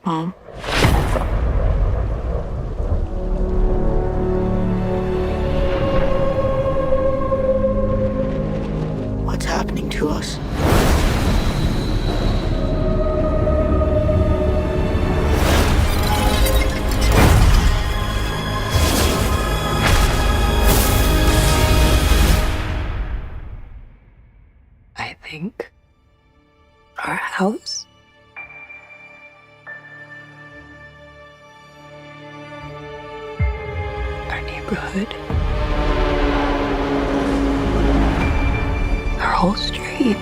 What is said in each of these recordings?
Mom? What's happening to us? I think our house. Our neighborhood. Our whole street.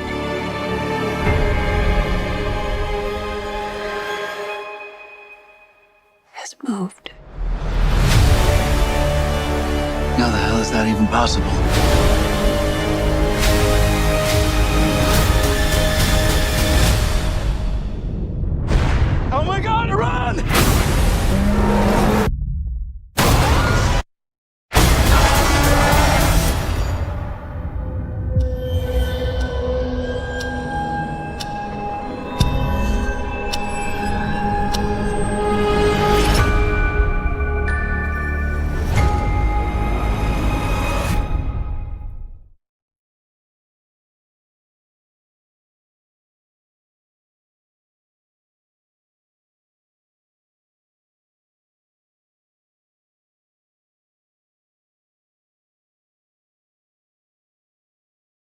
Has moved. How the hell is that even possible? Oh my God, run!